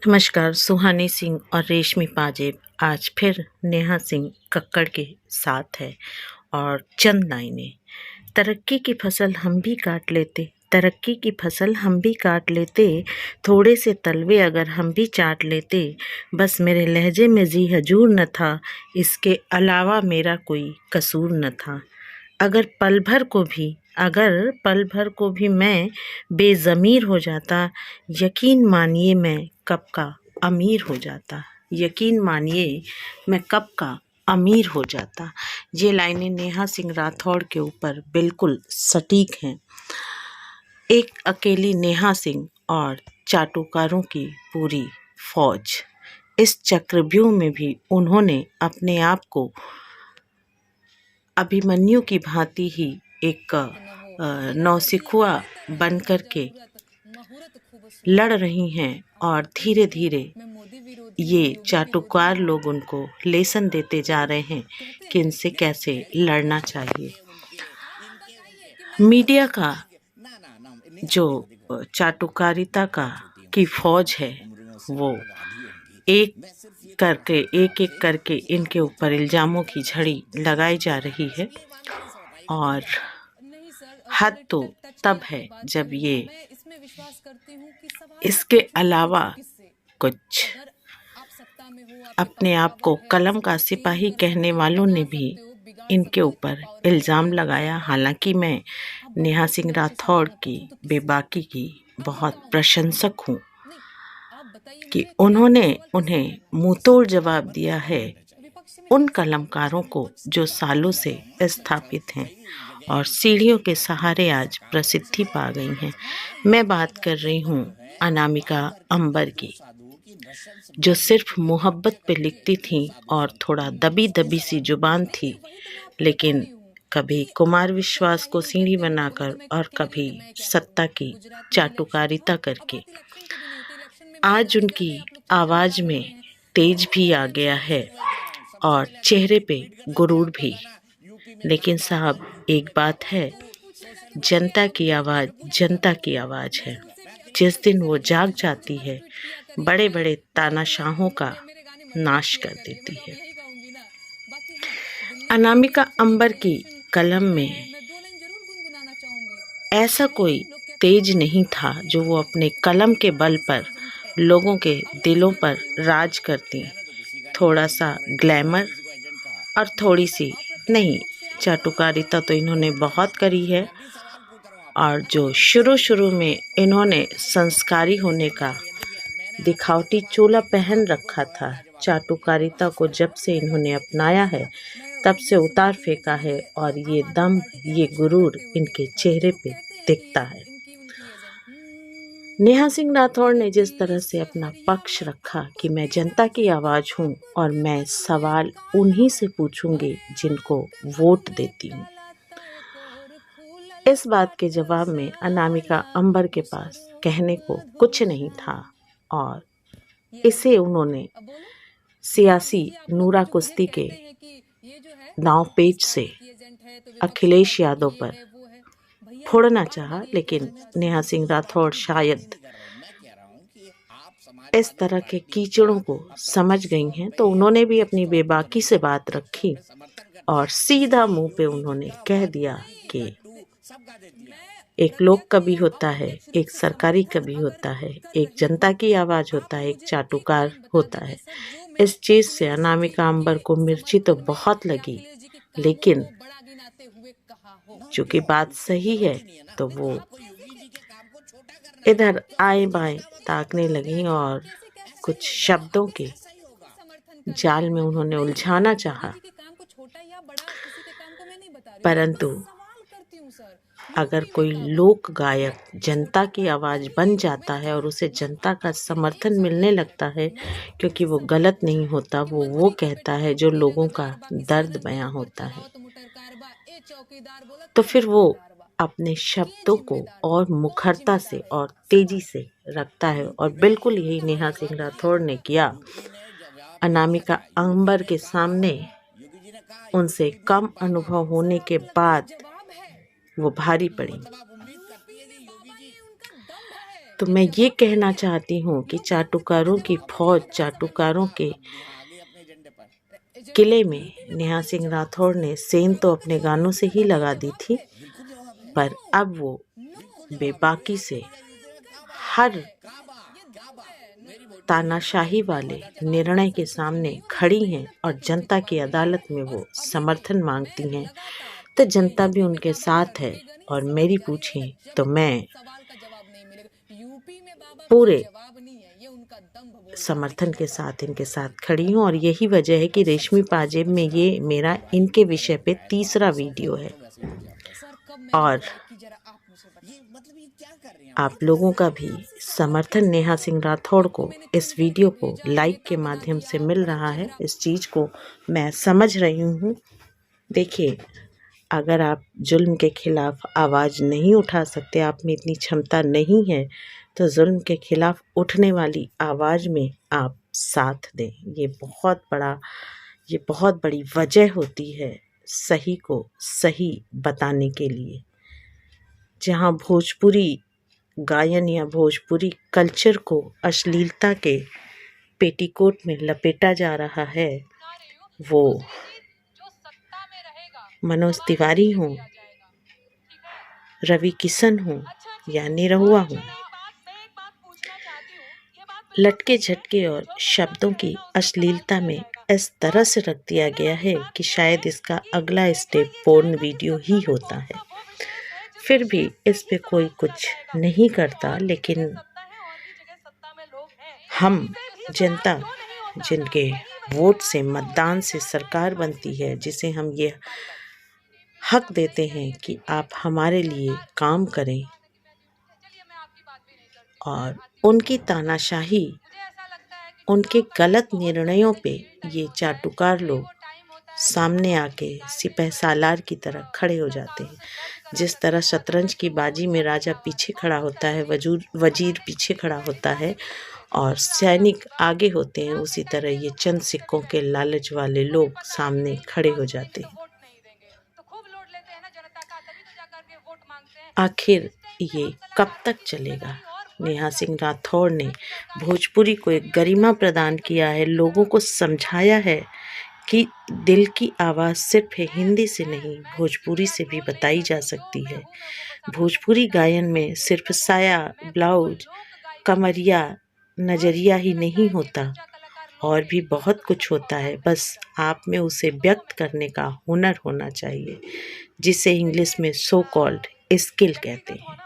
नमस्कार। सुहानी सिंह और रेशमी पाजेब आज फिर नेहा सिंह कक्कड़ के साथ है और चंद लाइनें। तरक्की की फसल हम भी काट लेते, तरक्की की फसल हम भी काट लेते, थोड़े से तलवे अगर हम भी चाट लेते, बस मेरे लहजे में जी हजूर न था, इसके अलावा मेरा कोई कसूर न था। अगर पल भर को भी मैं बेज़मीर हो जाता, यकीन मानिए मैं कब का अमीर हो जाता, यकीन मानिए मैं कब का अमीर हो जाता। ये लाइनें नेहा सिंह राठौड़ के ऊपर बिल्कुल सटीक हैं। एक अकेली नेहा सिंह और चाटुकारों की पूरी फौज, इस चक्रव्यूह में भी उन्होंने अपने आप को अभिमन्यु की भांति ही एक नौसिखुआ बन कर के लड़ रही हैं और धीरे धीरे ये चाटुकार लोग उनको लेसन देते जा रहे हैं कि इनसे कैसे लड़ना चाहिए। मीडिया का जो चाटुकारिता की फौज है वो एक एक करके इनके ऊपर इल्ज़ामों की झड़ी लगाई जा रही है और हद तो तब है जब ये इसके अलावा कुछ अपने आप को कलम का सिपाही कहने वालों ने भी इनके ऊपर इल्ज़ाम लगाया। हालांकि मैं नेहा सिंह राठौड़ की बेबाकी की बहुत प्रशंसक हूँ कि उन्होंने उन्हें मुंहतोड़ जवाब दिया है उन कलमकारों को जो सालों से स्थापित हैं और सीढ़ियों के सहारे आज प्रसिद्धि पा गई हैं। मैं बात कर रही हूँ अनामिका अंबर की, जो सिर्फ मोहब्बत पे लिखती थी और थोड़ा दबी दबी सी जुबान थी, लेकिन कभी कुमार विश्वास को सीढ़ी बनाकर और कभी सत्ता की चाटुकारिता करके आज उनकी आवाज़ में तेज भी आ गया है और चेहरे पे गुरूर भी। लेकिन साहब, एक बात है, जनता की आवाज़ है। जिस दिन वो जाग जाती है, बड़े बड़े तानाशाहों का नाश कर देती है। अनामिका अंबर की कलम में ऐसा कोई तेज नहीं था जो वो अपने कलम के बल पर लोगों के दिलों पर राज करती। थोड़ा सा ग्लैमर और थोड़ी सी नहीं, चाटुकारिता तो इन्होंने बहुत करी है और जो शुरू में इन्होंने संस्कारी होने का दिखावटी चोला पहन रखा था, चाटुकारिता को जब से इन्होंने अपनाया है तब से उतार फेंका है और ये दम्भ, ये गुरूर इनके चेहरे पे दिखता है। नेहा सिंह राठौड़ ने जिस तरह से अपना पक्ष रखा कि मैं जनता की आवाज़ हूँ और मैं सवाल उन्हीं से पूछूंगी जिनको वोट देती हूँ, इस बात के जवाब में अनामिका अंबर के पास कहने को कुछ नहीं था और इसे उन्होंने सियासी नूरा कुश्ती के दांव पेच से अखिलेश यादव पर फोड़ना चाहा, लेकिन नेहा सिंह राठौड़ शायद इस तरह के कीचड़ों को समझ गई हैं, तो उन्होंने भी अपनी बेबाकी से बात रखी और सीधा मुंह पे उन्होंने कह दिया कि एक लोक कवि होता है, एक सरकारी कवि होता है, एक जनता की आवाज़ होता है, एक चाटुकार होता है। इस चीज़ से अनामिका अंबर को मिर्ची तो बहुत लगी, लेकिन चूंकि बात सही है तो वो इधर आए बाएं ताकने लगी और कुछ शब्दों के जाल में उन्होंने उलझाना चाहा। परंतु अगर कोई लोक गायक जनता की आवाज़ बन जाता है और उसे जनता का समर्थन मिलने लगता है, क्योंकि वो गलत नहीं होता, वो कहता है जो लोगों का दर्द बयां होता है, तो फिर वो अपने शब्दों को और मुखरता से और तेजी से रखता है और बिल्कुल यही नेहा सिंह राठौड़ ने किया। अनामिका अंबर के सामने उनसे कम अनुभव होने के बाद वो भारी पड़ी। तो मैं ये कहना चाहती हूँ कि चाटुकारों की फौज, चाटुकारों के किले में नेहा सिंह राठौड़ ने सेंध तो अपने गानों से ही लगा दी थी, पर अब वो बेबाकी से हर तानाशाही वाले निर्णय के सामने खड़ी हैं और जनता की अदालत में वो समर्थन मांगती हैं, तो जनता भी उनके साथ है। और मेरी पूछें तो मैं पूरे समर्थन के साथ इनके साथ खड़ी हूँ। और यही वजह है कि रेशमी पाजेब में ये मेरा इनके विषय पे तीसरा वीडियो है। और आप लोगों का भी समर्थन नेहा सिंह राठौड़ को इस वीडियो को लाइक के माध्यम से मिल रहा है, इस चीज़ को मैं समझ रही हूँ। देखिए, अगर आप जुल्म के खिलाफ आवाज़ नहीं उठा सकते, आप में इतनी क्षमता नहीं है, तो जुल्म के खिलाफ उठने वाली आवाज़ में आप साथ दें। ये बहुत बड़ी वजह होती है सही को सही बताने के लिए। जहाँ भोजपुरी गायन या भोजपुरी कल्चर को अश्लीलता के पेटीकोट में लपेटा जा रहा है, वो मनोज तिवारी हों, रवि किशन हों या निरहुआ हों, लटके झटके और शब्दों की अश्लीलता में इस तरह से रख दिया गया है कि शायद इसका अगला स्टेप पोर्न वीडियो ही होता है। फिर भी इस पे कोई कुछ नहीं करता, लेकिन हम जनता जिनके वोट से, मतदान से सरकार बनती है, जिसे हम ये हक देते हैं कि आप हमारे लिए काम करें, और उनकी तानाशाही, उनके गलत निर्णयों पे ये चाटुकार लोग सामने आके सिपह सालार की तरह खड़े हो जाते हैं। जिस तरह शतरंज की बाजी में राजा पीछे खड़ा होता है, वजीर पीछे खड़ा होता है और सैनिक आगे होते हैं, उसी तरह ये चंद सिक्कों के लालच वाले लोग सामने खड़े हो जाते हैं। आखिर ये कब तक चलेगा? नेहा सिंह राठौड़ ने भोजपुरी को एक गरिमा प्रदान किया है, लोगों को समझाया है कि दिल की आवाज़ सिर्फ हिंदी से नहीं, भोजपुरी से भी बताई जा सकती है। भोजपुरी गायन में सिर्फ साया, ब्लाउज, कमरिया, नजरिया ही नहीं होता, और भी बहुत कुछ होता है। बस आप में उसे व्यक्त करने का हुनर होना चाहिए, जिसे इंग्लिश में सो कॉल्ड स्किल कहते हैं।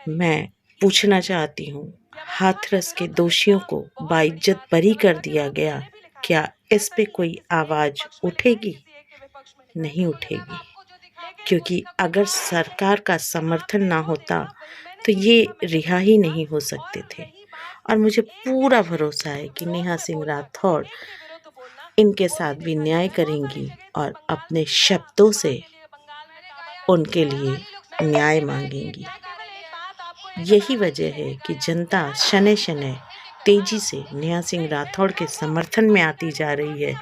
मैं पूछना चाहती हूँ, हाथरस के दोषियों को बाइज्जत बरी कर दिया गया, क्या इस पे कोई आवाज़ उठेगी? नहीं उठेगी, क्योंकि अगर सरकार का समर्थन ना होता तो ये रिहा ही नहीं हो सकते थे। और मुझे पूरा भरोसा है कि नेहा सिंह राठौड़ इनके साथ भी न्याय करेंगी और अपने शब्दों से उनके लिए न्याय मांगेंगी। यही वजह है कि जनता शनै शनै तेजी से नेहा सिंह राठौड़ के समर्थन में आती जा रही है।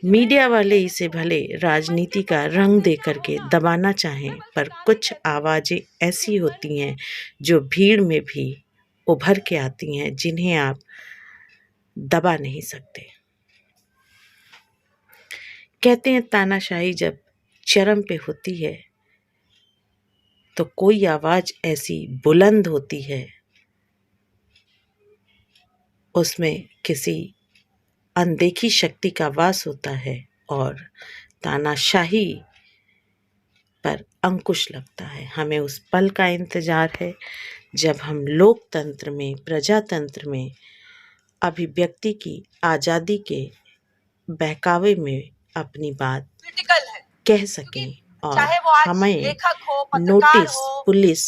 मीडिया वाले इसे भले राजनीति का रंग दे करके दबाना चाहें, पर कुछ आवाज़ें ऐसी होती हैं जो भीड़ में भी उभर के आती हैं, जिन्हें आप दबा नहीं सकते। कहते हैं तानाशाही जब चरम पे होती है तो कोई आवाज़ ऐसी बुलंद होती है, उसमें किसी अनदेखी शक्ति का वास होता है और तानाशाही पर अंकुश लगता है। हमें उस पल का इंतज़ार है जब हम लोकतंत्र में, प्रजातंत्र में अभिव्यक्ति की आज़ादी के बहकावे में अपनी बात कह सकें, और हमें नोटिस, पुलिस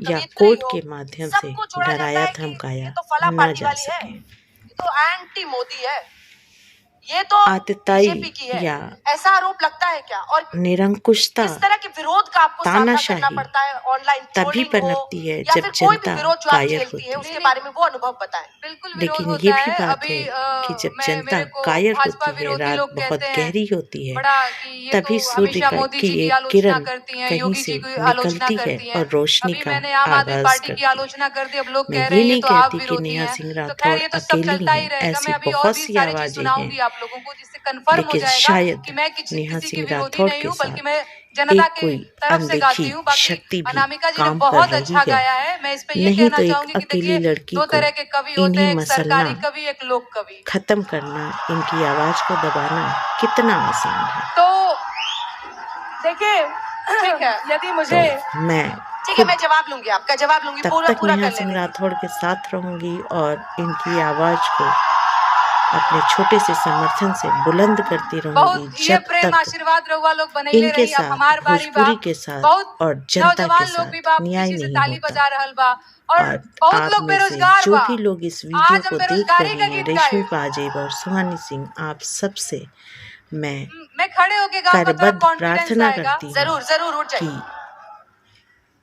या कोर्ट के माध्यम से डराया धमकाया न जा सके। तो एंटी मोदी है, ये तो आतताई बीजेपी की है, या ऐसा आरोप लगता है क्या? और निरंकुशता, किस तरह के विरोध का आपको सामना करना तानाशाही पड़ता है? ऑनलाइन तभी ट्रोलिंग हो पनपती है या जब फिर कोई भी जनता विरोध जो आप कायर झेलती है, होती उसके है। बारे में वो अनुभव बताएं। बिल्कुल विरोध लेकिन ये होता भी है। बात अभी है कि जब मैं जनता मेरे को कायर भाजपा होती है, विरोधी रात लोग बहुत कहते हैं गहरी होती है, बड़ा कि ये तभी तो सूर्य हमेशा मोदी की जी की एक आलोचना किरण करती हैं, कहीं योगी से जी की आलोचना निकलती है करती हैं। और रोशनी अभी का मैंने आम आदमी आगाज पार्टी की करती है। आलोचना कर दी, अब लोग मैं कह ये रहे हैं ये नहीं तो आप कहती कि विरोधी नेहा हैं। सिंह तो राठौड़ खैर ये तो सब अकेली चलता ही हैं, रहेगा। ऐसी मैं अभी और बहुत भी सी सारी चीज आवाजें हैं। सुनाऊंगी आप लोगों को, जिससे कंफर्म हो लेकिन जाएगा शायद कि मैं नेहा किसी की सिंह विरोधी राठौड़ नहीं के हूँ, बल्कि साथ मैं जनता एक की कोई तरफ से गाती अनदेखी हूँ। बाकी शक्ति भी अनामिका जी ने काम कर बहुत रही अच्छा है। गाया है। मैं इस पे ये नहीं कहना तो एक चाहूंगी कि अकेली देखिए, लड़की दो को तरह के कवि होते इन्हीं हैं, एक मसलना, सरकारी कवि, एक लोक कवि। खत्म करना, इनकी आवाज को दबाना कितना आसान है। तो देखिए, ठीक है, यदि मुझे तो मैं ठीक है, खुद मैं जवाब लूंगी, आपका जवाब लूंगी, तब पूरा तक पूरा नेहा कर सिंह लेने दीजिए। राठौड़ के साथ रहूंगी और इनकी आवाज को अपने छोटे से समर्थन से बुलंद करती रहूंगी बहुत ये जब प्रेम तक आशीर्वाद रहुआ लोग बनैले इनके रही। अब साथ, हमार बारी बा। भोजपुरी के साथ बहुत और जनता के नौजवान लोग भी साथ बा, न्याय पीछे से नहीं ताली होता। बजा रहल बा, और और बहुत आप लोग में से बेरोजगार जो बा। भी लोग इस वीडियो आज हम को देख बेरोजगारी रहे का हैं, गीत रेशमी गाए। पाजेब और सुहानी सिंह, आप सबसे मैं मैं खड़े होके गाऊंगा, थोड़ा करबद्ध कॉन्फिडेंस प्रार्थना आएगा। करती हूँ जरूर जरूर उठ कि जाइए।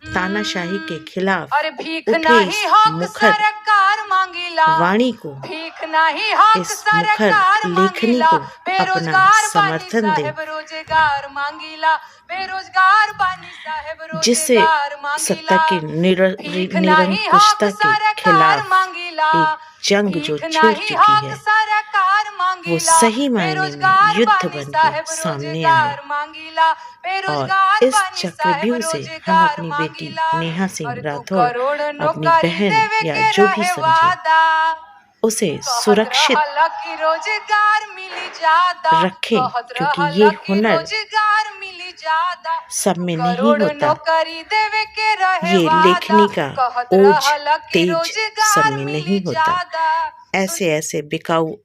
तानाशाही के खिलाफ अरे भीख उठे नहीं इस हक मुखर सरकार मांगीला, वाणी को, भीख नहीं हक इस मुखर सरकार लेखनी मांगीला, को अपना बेरोजगार बानी समर्थन दें, साहेब रोजगार मांगीला, बेरोजगार बानी साहेब जिससे रोजगार सत्ता मांगीला, की भीख नहीं हक निरंकुशता के सरकार खिलाफ मांगीला, एक जंग जो भीख छिड़ नहीं चुकी हक है, सरकार वो मांगीला, सही मायने में बेरोजगार युद्ध बानी बन साहेब के सामने आए। रोजगार मांगीला, और बेरोजगार इस बानी साहेब चक्रव्यूह से हम रोजगार अपनी बेटी मांगीला। नेहा सिंह और तू राठौड़, करोड़ अपनी नौकरी बहन देवे या के जो भी रहे समझे, वादा, उसे कहत सुरक्षित रहल की रोजगार मिली ज्यादा, रखें, कहत क्योंकि रहल ये की हुनर रोजगार मिली ज्यादा, सब तू में नहीं करोड़ होता। नौकरी देवे के रहे ये वादा, लेखनी का कहत ओज रहल की तेज रोजगार सब में मिली नहीं होता। ज्यादा। ऐसे ऐसे बिकाऊ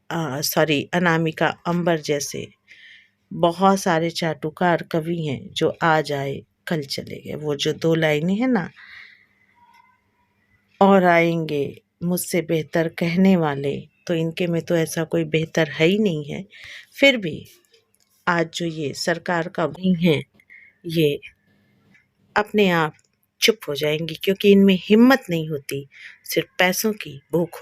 अनामिका अंबर जैसे बहुत सारे चाटुकार कवि हैं जो आज आए कल चले गए। वो जो 2 लाइनें हैं ना, और आएंगे मुझसे बेहतर कहने वाले, तो इनके में तो ऐसा कोई बेहतर है ही नहीं है। फिर भी आज जो ये सरकार का नहीं है, ये अपने आप चुप हो जाएंगी, क्योंकि इनमें हिम्मत नहीं होती, सिर्फ पैसों की भूख